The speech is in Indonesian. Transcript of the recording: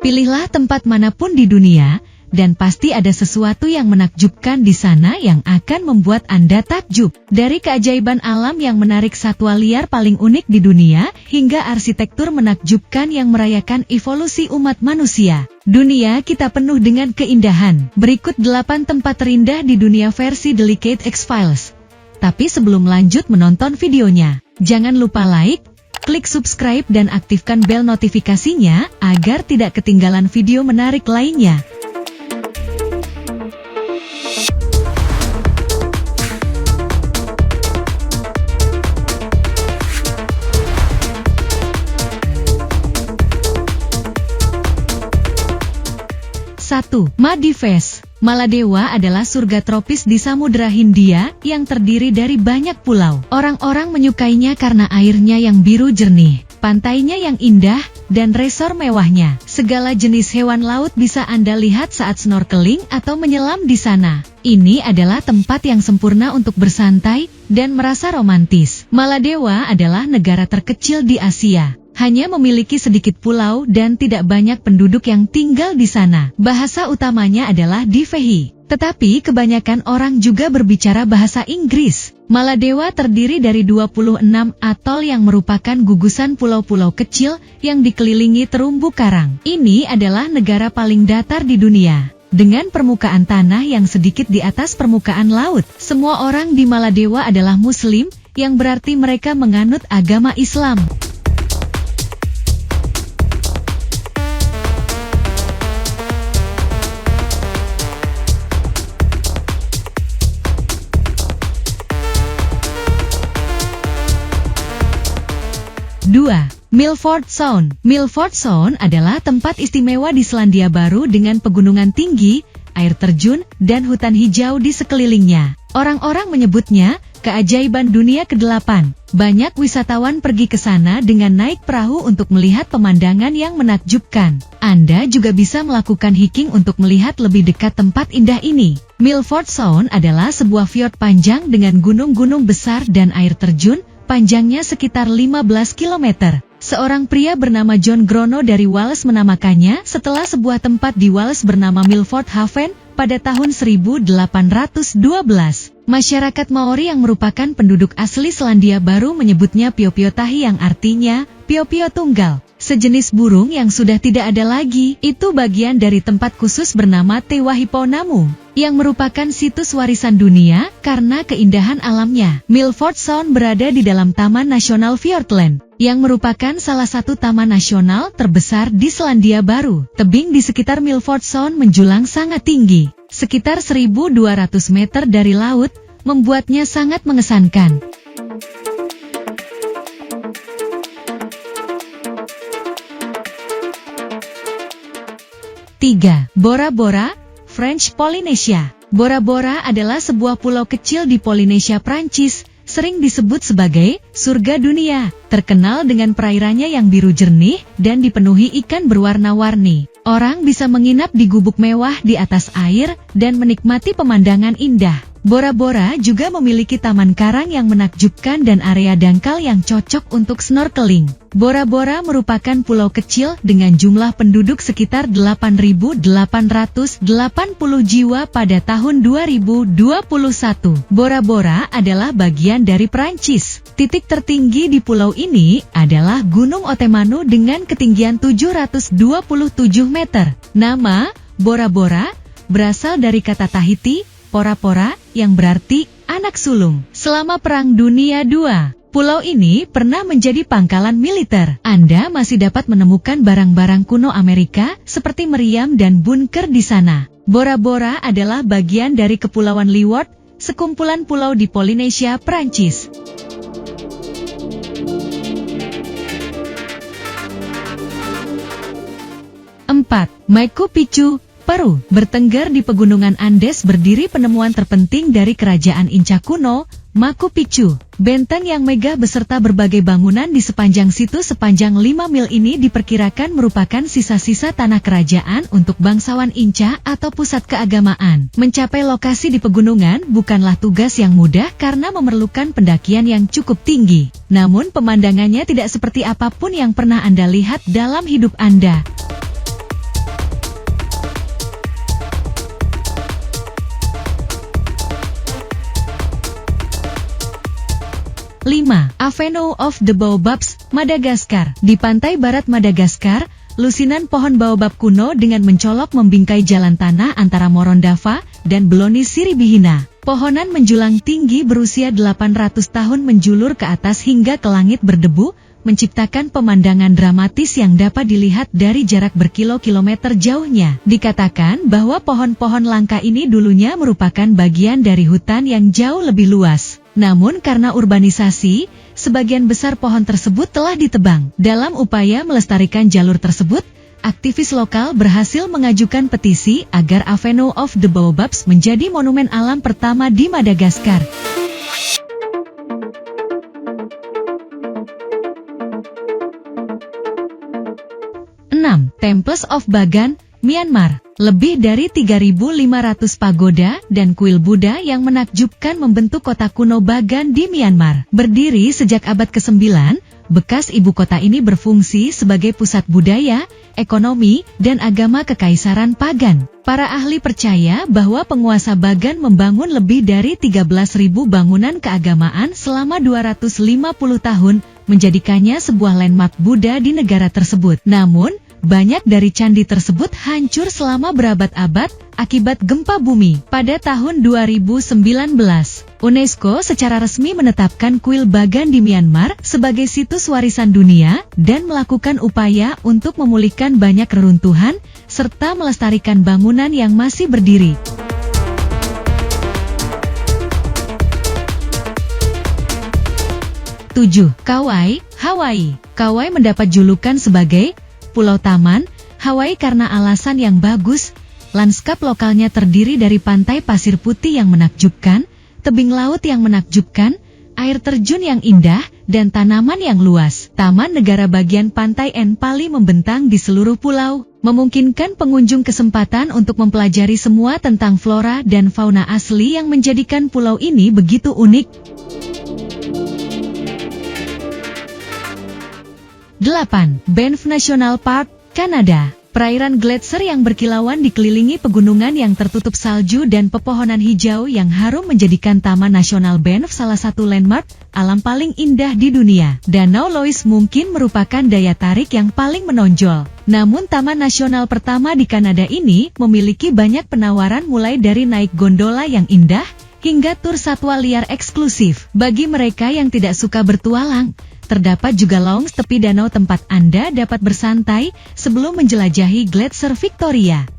Pilihlah tempat manapun di dunia, dan pasti ada sesuatu yang menakjubkan di sana yang akan membuat Anda takjub. Dari keajaiban alam yang menarik satwa liar paling unik di dunia, hingga arsitektur menakjubkan yang merayakan evolusi umat manusia. Dunia kita penuh dengan keindahan. Berikut 8 tempat terindah di dunia versi Delicate X-Files. Tapi sebelum lanjut menonton videonya, jangan lupa like, klik subscribe dan aktifkan bel notifikasinya agar tidak ketinggalan video menarik lainnya. Satu, Maldives. Maladewa adalah surga tropis di Samudra Hindia yang terdiri dari banyak pulau. Orang-orang menyukainya karena airnya yang biru jernih, pantainya yang indah, dan resor mewahnya. Segala jenis hewan laut bisa Anda lihat saat snorkeling atau menyelam di sana. Ini adalah tempat yang sempurna untuk bersantai dan merasa romantis. Maladewa adalah negara terkecil di Asia. Hanya memiliki sedikit pulau dan tidak banyak penduduk yang tinggal di sana. Bahasa utamanya adalah Divehi. Tetapi kebanyakan orang juga berbicara bahasa Inggris. Maladewa terdiri dari 26 atol yang merupakan gugusan pulau-pulau kecil yang dikelilingi terumbu karang. Ini adalah negara paling datar di dunia, dengan permukaan tanah yang sedikit di atas permukaan laut. Semua orang di Maladewa adalah Muslim, yang berarti mereka menganut agama Islam. 2. Milford Sound. Milford Sound adalah tempat istimewa di Selandia Baru dengan pegunungan tinggi, air terjun, dan hutan hijau di sekelilingnya. Orang-orang menyebutnya keajaiban dunia ke-8. Banyak wisatawan pergi ke sana dengan naik perahu untuk melihat pemandangan yang menakjubkan. Anda juga bisa melakukan hiking untuk melihat lebih dekat tempat indah ini. Milford Sound adalah sebuah fjord panjang dengan gunung-gunung besar dan air terjun, panjangnya sekitar 15 km. Seorang pria bernama John Grono dari Wales menamakannya setelah sebuah tempat di Wales bernama Milford Haven pada tahun 1812. Masyarakat Maori yang merupakan penduduk asli Selandia Baru menyebutnya Pio-Pio Tahi yang artinya Pio-Pio Tunggal. Sejenis burung yang sudah tidak ada lagi, itu bagian dari tempat khusus bernama Te Wahipounamu, yang merupakan situs warisan dunia karena keindahan alamnya. Milford Sound berada di dalam Taman Nasional Fiordland, yang merupakan salah satu taman nasional terbesar di Selandia Baru. Tebing di sekitar Milford Sound menjulang sangat tinggi, sekitar 1.200 meter dari laut, membuatnya sangat mengesankan. 3. Bora Bora, French Polynesia. Bora Bora adalah sebuah pulau kecil di Polinesia, Prancis, sering disebut sebagai surga dunia, terkenal dengan perairannya yang biru jernih dan dipenuhi ikan berwarna-warni. Orang bisa menginap di gubuk mewah di atas air dan menikmati pemandangan indah. Bora Bora juga memiliki taman karang yang menakjubkan dan area dangkal yang cocok untuk snorkeling. Bora Bora merupakan pulau kecil dengan jumlah penduduk sekitar 8.880 jiwa pada tahun 2021. Bora Bora adalah bagian dari Prancis. Titik tertinggi di pulau ini adalah Gunung Otemanu dengan ketinggian 727 meter. Nama Bora Bora berasal dari kata Tahiti, pora-pora, yang berarti anak sulung. Selama Perang Dunia II, pulau ini pernah menjadi pangkalan militer. Anda masih dapat menemukan barang-barang kuno Amerika seperti meriam dan bunker di sana. Bora Bora adalah bagian dari Kepulauan Leeward, sekumpulan pulau di Polinesia, Prancis. 4. Machu Picchu, Peru. Bertengger di pegunungan Andes berdiri penemuan terpenting dari kerajaan Inca kuno, Machu Picchu. Benteng yang megah beserta berbagai bangunan di sepanjang situ sepanjang 5 mil ini diperkirakan merupakan sisa-sisa tanah kerajaan untuk bangsawan Inca atau pusat keagamaan. Mencapai lokasi di pegunungan bukanlah tugas yang mudah karena memerlukan pendakian yang cukup tinggi. Namun pemandangannya tidak seperti apapun yang pernah Anda lihat dalam hidup Anda. 5. Avenue of the Baobabs, Madagaskar. Di pantai barat Madagaskar, lusinan pohon baobab kuno dengan mencolok membingkai jalan tanah antara Morondava dan Beloni Siribihina. Pohonan menjulang tinggi berusia 800 tahun menjulur ke atas hingga ke langit berdebu, menciptakan pemandangan dramatis yang dapat dilihat dari jarak berkilo-kilometer jauhnya. Dikatakan bahwa pohon-pohon langka ini dulunya merupakan bagian dari hutan yang jauh lebih luas. Namun karena urbanisasi, sebagian besar pohon tersebut telah ditebang. Dalam upaya melestarikan jalur tersebut, aktivis lokal berhasil mengajukan petisi agar Avenue of the Baobabs menjadi monumen alam pertama di Madagaskar. 6. Temples of Bagan, Myanmar. Lebih dari 3.500 pagoda dan kuil Buddha yang menakjubkan membentuk kota kuno Bagan di Myanmar. Berdiri sejak abad ke-9, bekas ibu kota ini berfungsi sebagai pusat budaya, ekonomi, dan agama kekaisaran Pagan. Para ahli percaya bahwa penguasa Bagan membangun lebih dari 13.000 bangunan keagamaan selama 250 tahun, menjadikannya sebuah landmark Buddha di negara tersebut. Namun, banyak dari candi tersebut hancur selama berabad-abad akibat gempa bumi. Pada tahun 2019, UNESCO secara resmi menetapkan kuil Bagan di Myanmar sebagai situs warisan dunia dan melakukan upaya untuk memulihkan banyak reruntuhan serta melestarikan bangunan yang masih berdiri. Tujuh. Kauai, Hawaii. Kauai mendapat julukan sebagai Pulau Taman, Hawaii karena alasan yang bagus. Lanskap lokalnya terdiri dari pantai pasir putih yang menakjubkan, tebing laut yang menakjubkan, air terjun yang indah, dan tanaman yang luas. Taman negara bagian pantai Enpali membentang di seluruh pulau, memungkinkan pengunjung kesempatan untuk mempelajari semua tentang flora dan fauna asli yang menjadikan pulau ini begitu unik. 8. Banff National Park, Kanada. Perairan gletser yang berkilauan dikelilingi pegunungan yang tertutup salju dan pepohonan hijau yang harum menjadikan Taman Nasional Banff salah satu landmark alam paling indah di dunia. Danau Lois mungkin merupakan daya tarik yang paling menonjol. Namun Taman Nasional pertama di Kanada ini memiliki banyak penawaran mulai dari naik gondola yang indah hingga tur satwa liar eksklusif. Bagi mereka yang tidak suka bertualang, terdapat juga lounge tepi danau tempat Anda dapat bersantai sebelum menjelajahi Gletser Victoria.